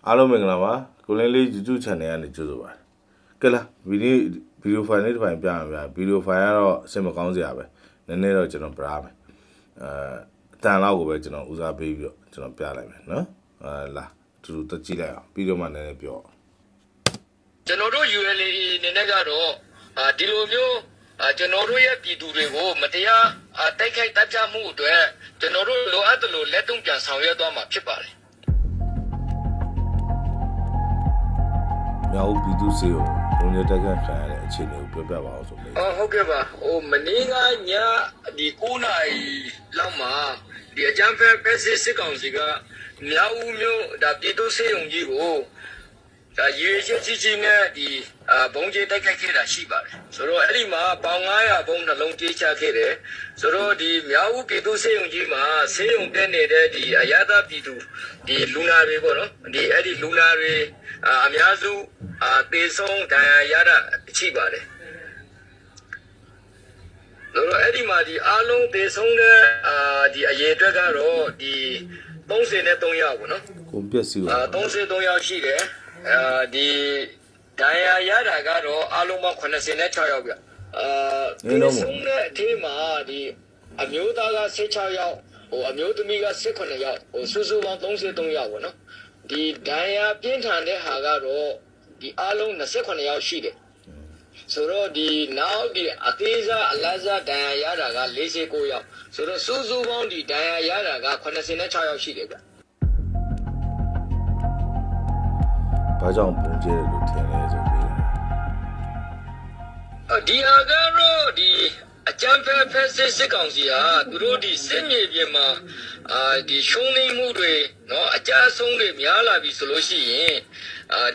အားလုံးမင်္ဂလာပါကိုလင်းလေး YouTube channel ကနေကြိုဆိုပါတယ်ကဲလားဗီဒီယိုဖိုင်လေးတစ်ပိုင်းပြရမယ်ဗျာဗီဒီယိုဖိုင်ကတော့အဆင်မကောင်းစရာပဲနည်းနည်းတော့ကျွန်တော်ပြရမယ်အတန်လောက်ကိုပဲကျွန်တော်ဦးစားပေးပြီးတော့ကျွန်တော်ပြလိုက်မယ်နော်လာတူတူတက်ကြည့်လိုက်အောင်ပြီးတော့မှနည်းနည်းပြောကျွန်တော်တို့ ULA နေနဲ့ကတော့ဒီလိုမျိုးကျွန်တော်တို့ရဲ့ပြည်သူတွေကိုမတရားတိုက်ခိုက်တပ်ဖြတ်မှုအတွက်ကျွန်တော်တို့လိုအပ်တယ်လို့လက်တုံ့ပြန်ဆောင်ရွက်သွားမှာဖြစ်ပါတယ်မြောက်ပြည်သူစေကိုဘုံရတက်ခံခံရတဲ့အခြေအနေကိုပြောပြပါအောင်ဆိုလို့ဟုတ်ကဲ့ပါမနေ့ကညဒီ9နာရီလောက်မှာဒီအကြမ်းဖက်ဖက်စစ်ကောင်စီကမြောက်ဦးမြို့ဒါပြည်သူစေုံကြီးကိုဒါရေရှည်ကြီးနဲ့ဒီဘုံကြီးတိုက်ခိုက်ခဲ့တာရှိပါတယ်ဆိုတော့အဲ့ဒီမှာပေါင်900ဘုံနှလုံးကြေးချခဲ့တယ်ဆိုတော့ဒီမြောက်ဦးပြည်သူစေုံကြီးမှာစေုံတက်နေတဲ့ဒီအရသာပြည်သူဒီလူနာတွေပေါ့နော်ဒီအဲ့ဒီလူနာတွေအများစုတေဆုံးဒဏ်ရာရတာရှိပါတယ်ဆိုတော့အဲ့ဒီမှာဒီအားလုံးတေဆုံးတဲ့ဒီအရေအတွက်ကတော့ဒီ33ယောက်ပေါ့နော်ကိုပြက်စီပါ33ယောက်ရှိတယ်ဒီဒဏ်ရာရတာကတော့အားလုံးပေါင်း86ယောက်ပြတေဆုံးတဲ့အထက်မှာဒီအမျိုးသားက16ယောက်အမျိုးသမီးက18ယောက်စုစုပေါင်း33ယောက်ပေါ့နော်ဒီဒဏ်ရာပြင်းထန်တဲ့ဟာကတော့ဒီအားလုံး28ယောက်ရှိတယ်ဆိုတော့ဒီနောက်ဒီအသေးစားအလတ်စားဒဏ်ရာရတာက49ယောက်ဆိုတော့စုစုပေါင်းဒီဒဏ်ရာရတာက86ယောက်ရှိတယ်ဗျဘာကြောင့်ပုံကျဲတယ်လို့ထင်လဲဆိုပြီးဒီဟာကတော့ဒီအကြမ်းဖက်ဖက်စစ်ကောင်စီဟာသူတို့ဒီစစ်မြေပြင်မှာဒီရှုံးနိမ့်မှုတွေနော်အကြအဆုံးတွေများလာပြီဆိုလို့ရှိရင်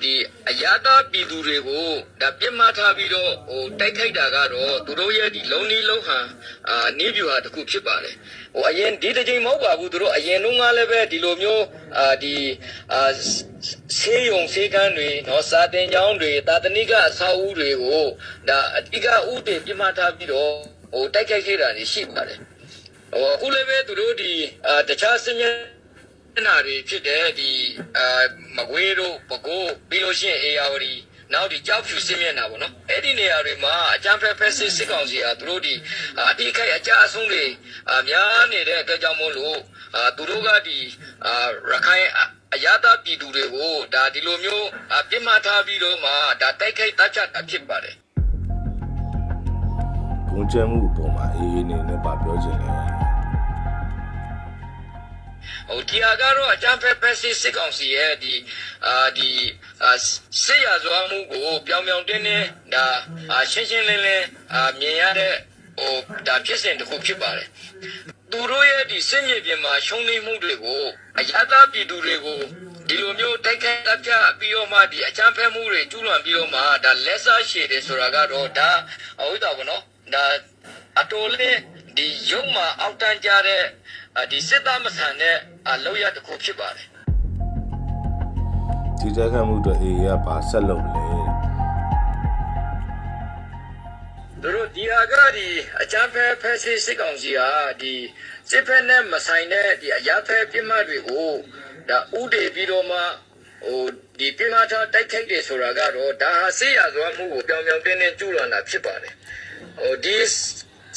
ဒီအရသာပြည်သူတွေကိုဒါပြစ်မှတ်ထားပြီးတော့တိုက်ခိုက်တာကတော့သူတို့ရဲ့ဒီလုံးနီးလုံးဟန်နေပြူဟာတခုဖြစ်ပါတယ်အရင်ဒီတစ်ချိန်မဟုတ်ပါဘူးသူတို့အရင်တုန်းကလည်းပဲဒီလိုမျိုးဒီဆေးရုံဆေးကမ်းတွေနော်စာတင်ကျောင်းတွေတာသနိကအဆောက်အဦတွေကိုဒါအဓိကဥတည်ပြစ်မှတ်ထားပြီးတော့တိုက်ခိုက်ခဲ့တာရှိပါတယ်အခုလည်းပဲသူတို့ဒီတခြားစစ်မျက်နှာတွေဖြစ်တဲ့ဒီမကွေးတို့ပဲခူးပြီးလို့ရှိရင်အေယာဝတီနောက်ဒီကြောက်ဖြူစစ်မျက်နှာပေါ့နော်အဲ့ဒီနေရာတွေမှာအကြမ်းဖက်ဖက်စစ်ကောင်စီဟာသူတို့ဒီအတိခိုက်အကြအဆုံးတွေများနေတဲ့အတွက်ကြောင့်မို့လို့သူတို့ကဒီရခိုင်အရသာပြည်သူတွေကိုဒါဒီလိုမျိုးပြစ်မှတ်ထားပြီးတော့မှဒါတိုက်ခိုက်တပ်ဖြတ်တာဖြစ်ပါတယ်ဘုံကျဲမှုအပေါ်မှာအေးအေးနေနဲ့ပြောချင်တယ်ဒီဟာကတော့အကြမ်းဖက်ဖက်စစ်ကောင်စီရဲ့ဒီစစ်ရာဇဝမှုကိုပြောင်ပြောင်တင်းတင်းဒါရှင်းရှင်းလင်းလင်းမြင်ရတဲ့ဒါဖြစ်စဉ်တစ်ခုဖြစ်ပါတယ်သူတို့ရဲ့ဒီစစ်မြေပြင်မှာရှုံးနိမ့်မှုတွေကိုအရသာပြည်သူတွေကိုဒီလိုမျိုးတိုက်ခိုက်တပ်ဖြတ်ပြီးတော့မှဒီအကြမ်းဖက်မှုတွေကျူးလွန်ပြီးတော့မှဒါလက်စားရှည်တယ်ဆိုတာကတော့ဒါဟုတ်တာပေါ့နော်ဒါအတော်လေးဒီရုံမှာအောက်တန်းကြတဲ့ဒီစစ်သားမဆန်တဲ့လောက်ရတစ်ခုဖြစ်ပါတယ်ဒီတက်ခတ်မှုတော့အေးရပါဆက်လုပ်လေတို့ဒီဟာကဒီအကြမ်းဖက်ဖက်စစ်ကောင်စီဟာဒီစစ်ဖက်နဲ့မဆိုင်တဲ့ဒီအရာဖက်ပြစ်မှတ်တွေကိုဒါဥတည်ပြီးတော့မှဒီပြစ်မှတ်ထားတိုက်ခိုက်တယ်ဆိုတာကတော့ဒါဟာစစ်ရာဇဝမှုကိုပြောင်ပြောင်တင်းတင်းကျူးလွန်တာဖြစ်ပါတယ်ဒီ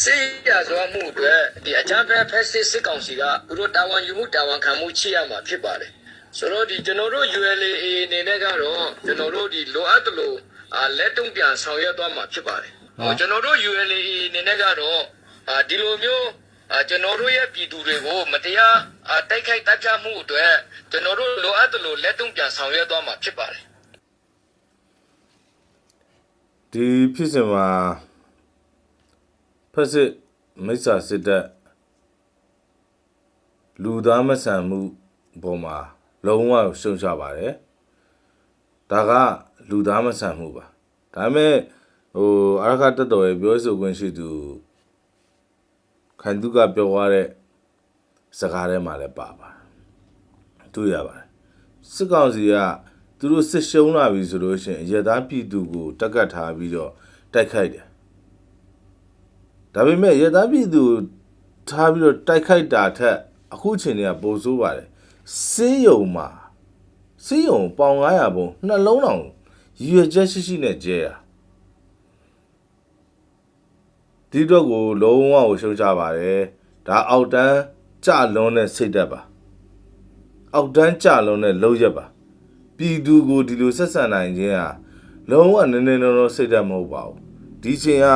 စစ်ရာဇဝမှုတွေဒီအကြမ်းဖက်ဖက်စစ်ကောင်စီကသူတို့တာဝန်ယူမှုတာဝန်ခံမှုချိရမှာဖြစ်ပါတယ်ဆိုတော့ဒီကျွန်တော်တို့ ULA အနေနဲ့ကတော့ကျွန်တော်တို့ဒီလိုအပ်တယ်လို့လက်တုံ့ပြန်ဆောင်ရွက်သွားမှာဖြစ်ပါတယ်ကျွန်တော်တို့ ULA အနေနဲ့ကတော့ဒီလိုမျိုးကျွန်တော်တို့ရဲ့ပြည်သူတွေကိုမတရားတိုက်ခိုက်တပ်ဖြတ်မှုအတွက်ကျွန်တော်တို့လိုအပ်တယ်လို့လက်တုံ့ပြန်ဆောင်ရွက်သွားမှာဖြစ်ပါတယ်ဒီဖြစ်စဉ်မှာဖက်စစ်မိစ္ဆာစစ်တပ်လူသားမဆန်မှုပေါ်မှာလုံးဝရှုံချပါတယ်ဒါကလူသားမဆန်မှုပါဒါပေမဲ့အရခတတော်ရဲ့ပြောဆိုခွင့်ရှိသူခိုင်သူကပြောသွားတဲ့စကားထဲမှာလည်းပါတွေ့ရပါတယ်စစ်ကောင်စီကသူတို့စစ်ရှုံးလာပြီဆိုလို့ရှိရင်ရသားပြည်သူကိုတက်ကတ်ထားပြီးတော့တိုက်ခိုက်တယ်ဒါပေမဲ့ရသားပြည်သူထားပြီးတော့တိုက်ခိုက်တာထက်အခုချိန်တွေကပိုဆိုးပါတယ်စေးယုံမှာ စီးရုံပေါင်900ဘုံနှလုံးတောင်ရည်ရွယ်ချက်ရှိနဲ့ကျဲတာဒီတော့ကိုလုံးဝကိုရှုံးချပါတယ်ဒါအောက်တန်းကြလွန်းတဲ့စိတ်သက်ပါအောက်တန်းကြလွန်းတဲ့လောက်ရက်ပါပြည်သူကိုဒီလိုဆက်ဆံနိုင်ခြင်းဟာလုံးဝနည်းနည်းနော်စိတ်သက်မဟုတ်ပါဘူးဒီချိန်က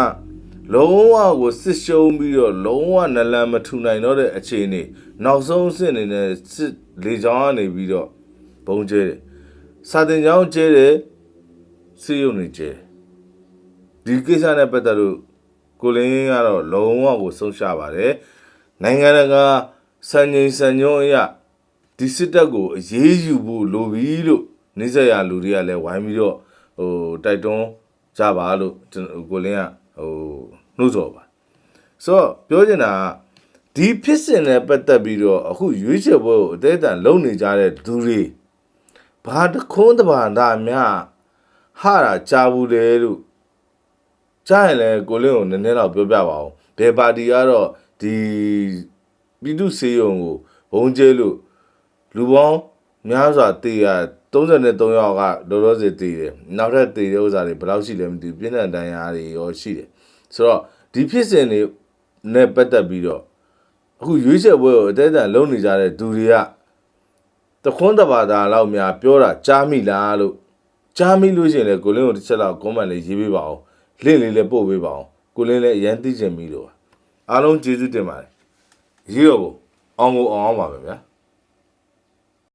လုံးဝကိုစစ်ရှုံးပြီးတော့လုံးဝနလန်မထူနိုင်တော့တဲ့အခြေအနေနောက်ဆုံးအဆင့်အနေနဲ့စစ်လေကြောင်းကနေပြီးတော့ဘုံကျဲတယ်စာတင်ကြောင်းကျဲတယ်စီယုံနေကျဲဒီကိစ္စနဲ့ပတ်သက်လို့ကိုလင်းကတော့လုံးဝကိုဆုံးရှပါတယ်နိုင်ငံတကာစံချိန်စံညွှန်းအရဒီစစ်တပ်ကိုအရေးယူဖို့လိုပြီလို့နေဆက်ရလူတွေကလည်းဝိုင်းပြီးတော့တိုက်တွန်းကြပါလို့ကိုလင်းကနှုတ်ဆော်ပါဆိုတော့ပြောချင်တာကဒီဖြစ်စဉ်နဲ့ပတ်သက်ပြီးတော့အခုရွေးချယ်ပွဲကိုအသေးအတန်လုံနေကြတဲ့သူတွေဘာတခွန်းတဘာသာများဟာတာကြားဘူးလေလို့ကြားရင်လည်းကိုလင်းကိုနည်းနည်းတော့ပြောပြပါဦးဘယ်ပါတီကတော့ဒီပြည်သူစေယုံကိုဘုံကျဲလို့လူပေါင်းများစွာတေးရ33ယောက်ကလောလောဆယ်တေးတယ်နောက်ထပ်တေးတဲ့ဥစ္စာတွေဘယ်လောက်ရှိလဲမသိဘူးပြင်းထန်တန်ရာတွေရောရှိတယ်ဆိုတော့ဒီဖြစ်စဉ်တွေနဲ့ပတ်သက်ပြီးတော့အခုရွေးချယ်ပွဲကိုအသေးအတန်လုံနေကြတဲ့သူတွေကတခွန်းတဘာသာလောက်များပြောတာကြားမိလားလို့ကြားမိလို့ရှိရင်လည်းကိုလင်းကိုတစ်ချက်လောက် comment လေးရေးပေးပါအောင်လင့်လေးလည်းပို့ပေးပါအောင်ကိုလင်းလည်းအရန်သိချင်ပြီးတော့အားလုံးကျေးဇူးတင်ပါတယ်ရေးတော့အောင်ကိုအောင်ပါပဲဗျာ